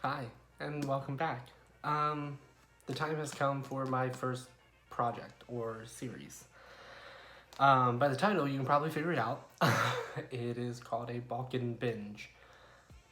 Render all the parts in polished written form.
Hi, and welcome back. The time has come for my first project or series. By the title, you can probably figure it out. It is called a Balkan binge.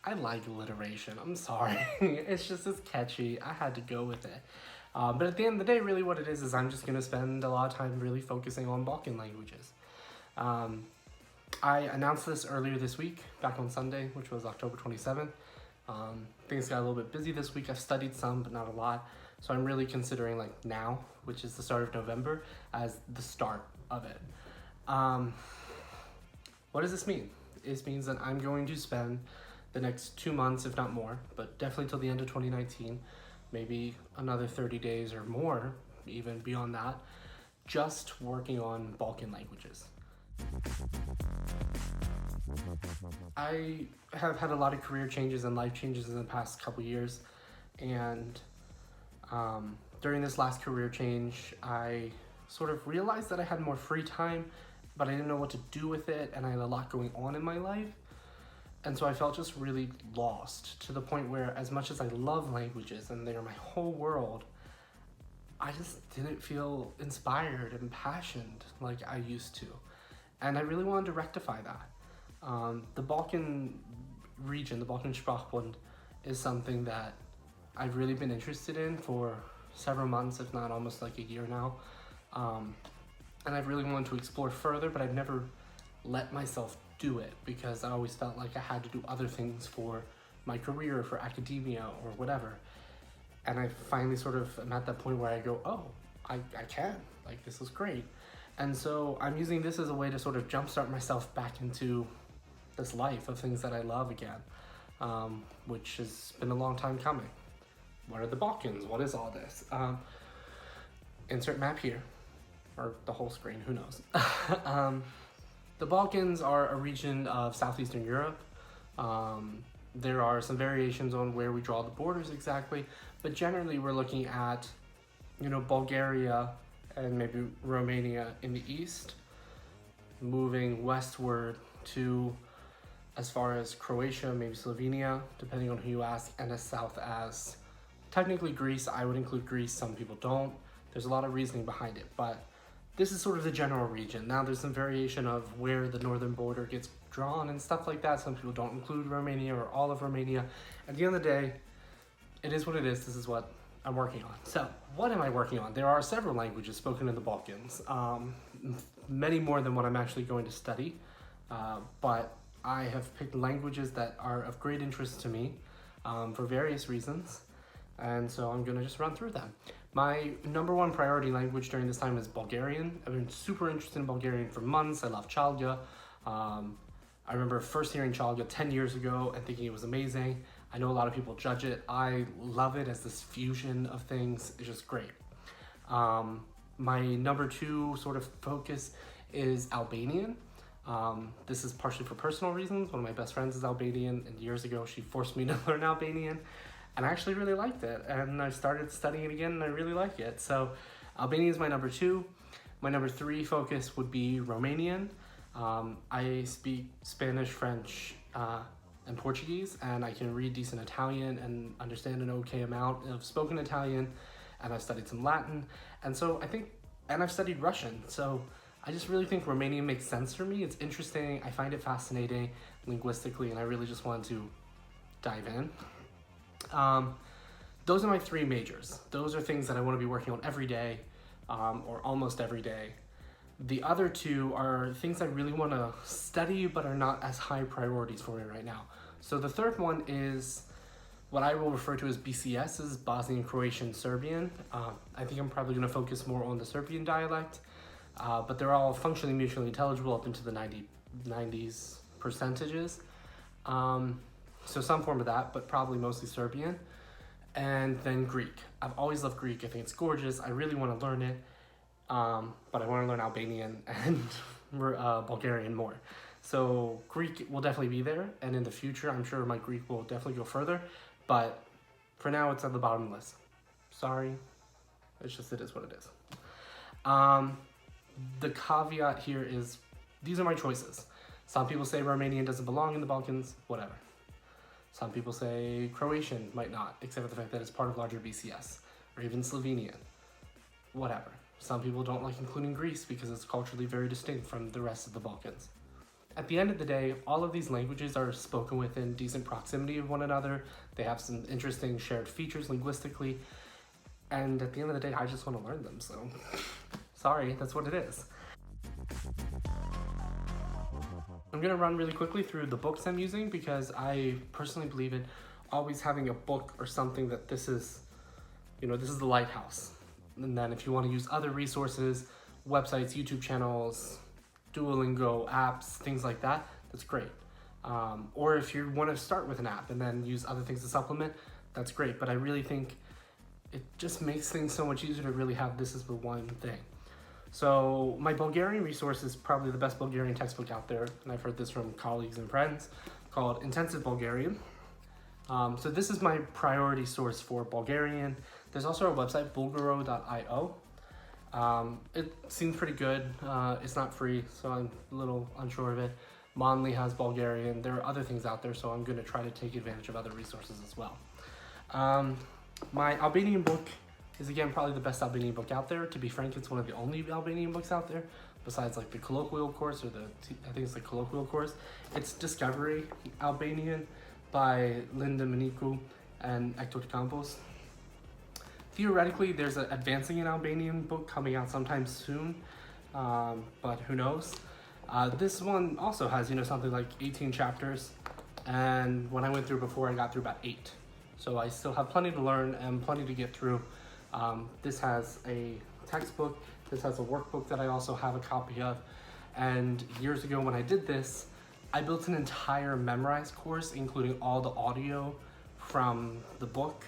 I like alliteration. I'm sorry. It's catchy. I had to go with it. But at the end of the day, really what it is I'm just going to spend a lot of time really focusing on Balkan languages. Um, I announced this earlier this week, back on Sunday, which was October 27th. Things got a little bit busy this week. I've studied some, but not a lot. So I'm really considering like now, which is the start of November, as the start of it. What does this mean? This means that I'm going to spend the next 2 months, if not more, but definitely till the end of 2019, maybe another 30 days or more, even beyond that, just working on Balkan languages. I have had a lot of career changes and life changes in the past couple years, and during this last career change, I sort of realized that I had more free time, but I didn't know what to do with it, and I had a lot going on in my life, and so I felt just really lost to the point where, as much as I love languages and they're my whole world, I just didn't feel inspired and passionate like I used to, and I really wanted to rectify that. The Balkan region, the Balkan Sprachbund, is something that I've really been interested in for several months, if not almost like a year now. And I've really wanted to explore further, but I've never let myself do it because I always felt like I had to do other things for my career, for academia, or whatever. And I finally sort of am at that point where I go, oh, I can. Like, this is great. And so I'm using this as a way to sort of jumpstart myself back into this life of things that I love again, which has been a long time coming. What are the Balkans? What is all this? Insert map here, or the whole screen, who knows? The Balkans are a region of southeastern Europe. There are some variations on where we draw the borders exactly, but generally we're looking at, Bulgaria and maybe Romania in the east, moving westward to as far as Croatia, maybe Slovenia, depending on who you ask, and as south as technically Greece. I would include Greece, some people don't. There's a lot of reasoning behind it, but this is sort of the general region. Now there's some variation of where the northern border gets drawn and stuff like that. Some people don't include Romania or all of Romania. At the end of the day, it is what it is. This is what I'm working on. So what am I working on? There are several languages spoken in the Balkans, many more than what I'm actually going to study, but I have picked languages that are of great interest to me for various reasons, and so I'm going to just run through them. My number one priority language during this time is Bulgarian. I've been super interested in Bulgarian for months. I love Chalga. I remember first hearing Chalga 10 years ago and thinking it was amazing. I know a lot of people judge it. I love it as this fusion of things. It's just great. My number two sort of focus is Albanian. This is partially for personal reasons. One of my best friends is Albanian, and years ago she forced me to learn Albanian, and I actually really liked it. And I started studying it again, and I really like it. So Albanian is my number two. My number three focus would be Romanian. I speak Spanish, French, and Portuguese, and I can read decent Italian and understand an okay amount of spoken Italian, and I've studied some Latin, and I've studied Russian, so I just really think Romanian makes sense for me. It's interesting, I find it fascinating linguistically, and I really just want to dive in. Those are my three majors. Those are things that I want to be working on every day, or almost every day. The other two are things I really want to study but are not as high priorities for me right now. So the third one is what I will refer to as BCS, is Bosnian, Croatian, Serbian. I think I'm probably going to focus more on the Serbian dialect, but they're all functionally mutually intelligible up into the 90s percentages. So some form of that, but probably mostly Serbian. And then Greek. I've always loved Greek. I think it's gorgeous. I really want to learn it. But I want to learn Albanian and Bulgarian more. So Greek will definitely be there, and in the future, I'm sure my Greek will definitely go further, but for now, it's at the bottom of the list. Sorry, it is what it is. The caveat here is, these are my choices. Some people say Romanian doesn't belong in the Balkans, whatever. Some people say Croatian might not, except for the fact that it's part of larger BCS, or even Slovenian, whatever. Some people don't like including Greece because it's culturally very distinct from the rest of the Balkans. At the end of the day, all of these languages are spoken within decent proximity of one another. They have some interesting shared features linguistically, and at the end of the day, I just want to learn them, so sorry, that's what it is. I'm going to run really quickly through the books I'm using because I personally believe in always having a book or something that this is the lighthouse. And then if you want to use other resources, websites, YouTube channels, Duolingo, apps, things like that, that's great. Or if you want to start with an app and then use other things to supplement, that's great. But I really think it just makes things so much easier to really have this as the one thing. So my Bulgarian resource is probably the best Bulgarian textbook out there, and I've heard this from colleagues and friends, called Intensive Bulgarian. So this is my priority source for Bulgarian. There's also a website, bulgaro.io. It seems pretty good. It's not free, so I'm a little unsure of it. Monly has Bulgarian. There are other things out there, so I'm going to try to take advantage of other resources as well. My Albanian book is, again, probably the best Albanian book out there. To be frank, it's one of the only Albanian books out there, besides like the colloquial course or I think it's the colloquial course. It's Discovery Albanian by Linda Minicu and Hector Campos. Theoretically, there's an Advancing in Albanian book coming out sometime soon, but who knows. This one also has, something like 18 chapters, and when I went through before, I got through about 8. So I still have plenty to learn and plenty to get through. This has a textbook, this has a workbook that I also have a copy of, and years ago when I did this, I built an entire memorized course, including all the audio from the book,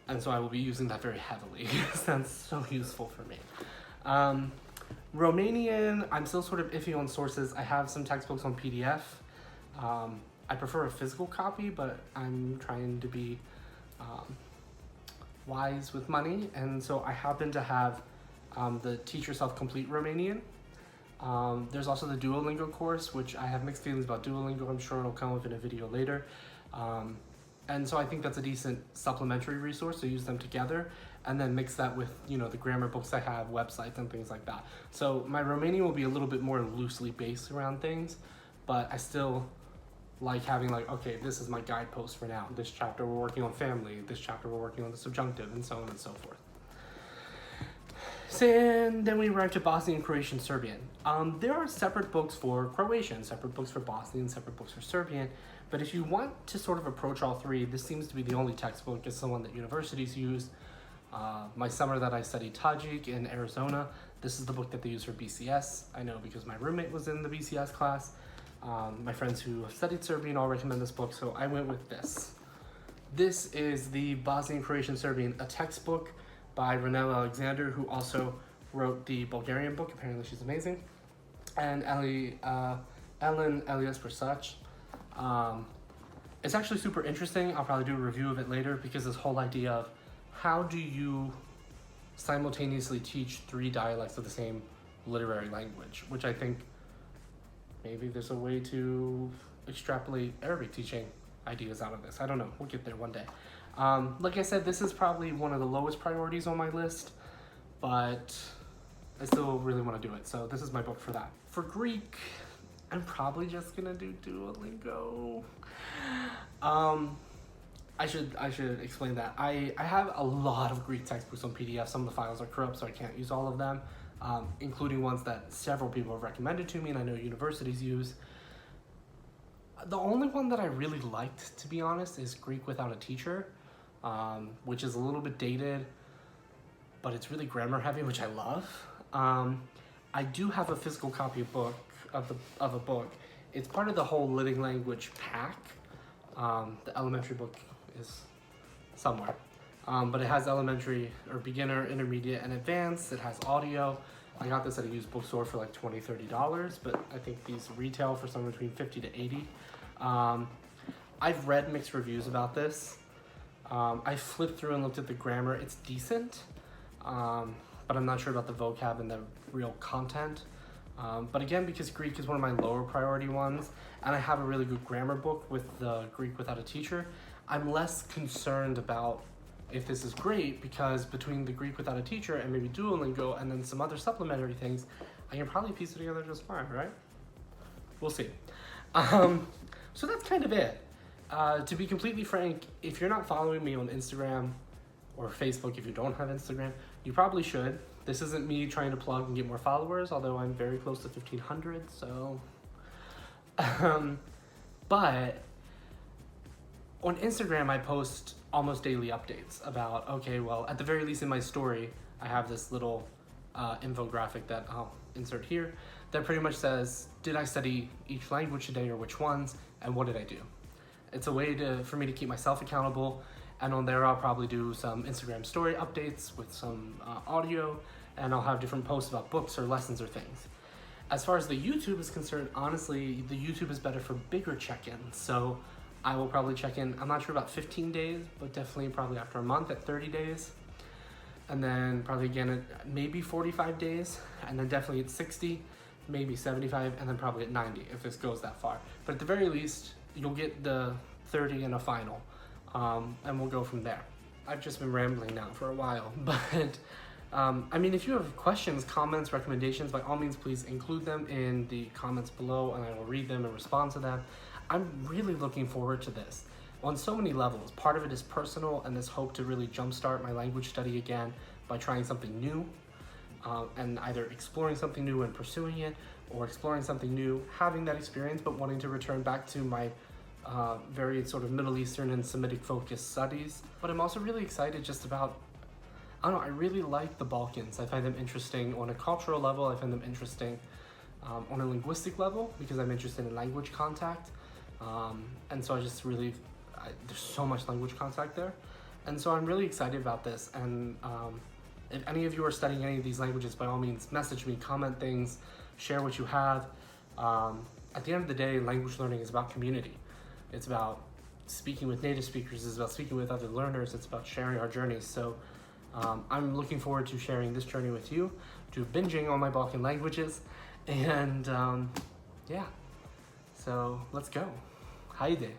and so I will be using that very heavily. That's so useful for me. Romanian, I'm still sort of iffy on sources. I have some textbooks on PDF. I prefer a physical copy, but I'm trying to be wise with money, and so I happen to have the Teach Yourself Complete Romanian. There's also the Duolingo course, which I have mixed feelings about Duolingo. I'm sure it'll come up in a video later. And so I think that's a decent supplementary resource to use them together, and then mix that with, the grammar books I have, websites, and things like that. So my Romanian will be a little bit more loosely based around things, but I still like having okay, this is my guidepost for now. This chapter we're working on family, this chapter we're working on the subjunctive, and so on and so forth. And then we arrive to Bosnian, Croatian, Serbian. There are separate books for Croatian, separate books for Bosnian, separate books for Serbian, but if you want to sort of approach all three, this seems to be the only textbook. It's the one that universities use. My summer that I studied Tajik in Arizona, this is the book that they use for BCS. I know because my roommate was in the BCS class. My friends who have studied Serbian all recommend this book, so I went with this. This is the Bosnian, Croatian, Serbian, a textbook by Renelle Alexander, who also wrote the Bulgarian book. Apparently she's amazing. And Ellen Elias Versace. It's actually super interesting. I'll probably do a review of it later, because this whole idea of how do you simultaneously teach 3 dialects of the same literary language, which I think maybe there's a way to extrapolate Arabic teaching ideas out of this. I don't know. We'll get there one day. Like I said, this is probably one of the lowest priorities on my list, but I still really want to do it. So this is my book for that. For Greek, I'm probably just gonna do Duolingo. I should explain that. I have a lot of Greek textbooks on PDF. Some of the files are corrupt, so I can't use all of them, including ones that several people have recommended to me and I know universities use. The only one that I really liked, to be honest, is Greek Without a Teacher, which is a little bit dated, but it's really grammar heavy, which I love. I do have a physical copy of a book. It's part of the whole living language pack. The elementary book is somewhere, but it has elementary or beginner, intermediate, and advanced. It has audio. I got this at a used bookstore for like $20-$30, but I think these retail for somewhere between $50 to $80. I've read mixed reviews about this. I flipped through and looked at the grammar. It's decent, but I'm not sure about the vocab and the real content. But again, because Greek is one of my lower priority ones, and I have a really good grammar book with the Greek Without a Teacher, I'm less concerned about if this is great, because between the Greek Without a Teacher and maybe Duolingo and then some other supplementary things, I can probably piece it together just fine, right? We'll see. So that's kind of it. To be completely frank, if you're not following me on Instagram or Facebook, if you don't have Instagram, you probably should. This isn't me trying to plug and get more followers, although I'm very close to 1,500, so... But on Instagram, I post almost daily updates about, okay, well, at the very least in my story, I have this little infographic that I'll insert here that pretty much says, did I study each language today or which ones, and what did I do? It's a way for me to keep myself accountable, and on there I'll probably do some Instagram story updates with some audio, and I'll have different posts about books or lessons or things. As far as the YouTube is concerned, honestly, the YouTube is better for bigger check-ins, so I will probably check in, I'm not sure about 15 days, but definitely probably after a month at 30 days, and then probably again at maybe 45 days, and then definitely at 60, maybe 75, and then probably at 90 if this goes that far. But at the very least, you'll get the 30 and a final, and we'll go from there. I've just been rambling now for a while, but I mean, if you have questions, comments, recommendations, by all means, please include them in the comments below, and I will read them and respond to them. I'm really looking forward to this on so many levels. Part of it is personal and this hope to really jumpstart my language study again by trying something new, and either exploring something new and pursuing it, or exploring something new, having that experience, but wanting to return back to my very sort of Middle Eastern and Semitic focused studies. But I'm also really excited just about, I don't know, I really like the Balkans. I find them interesting on a cultural level. I find them interesting on a linguistic level because I'm interested in language contact. And so I just really, there's so much language contact there. And so I'm really excited about this. And if any of you are studying any of these languages, by all means, message me, comment things, share what you have. At the end of the day, language learning is about community. It's about speaking with native speakers. It's about speaking with other learners. It's about sharing our journeys. So I'm looking forward to sharing this journey with you, to binging all my Balkan languages. And yeah, so let's go. Haydi.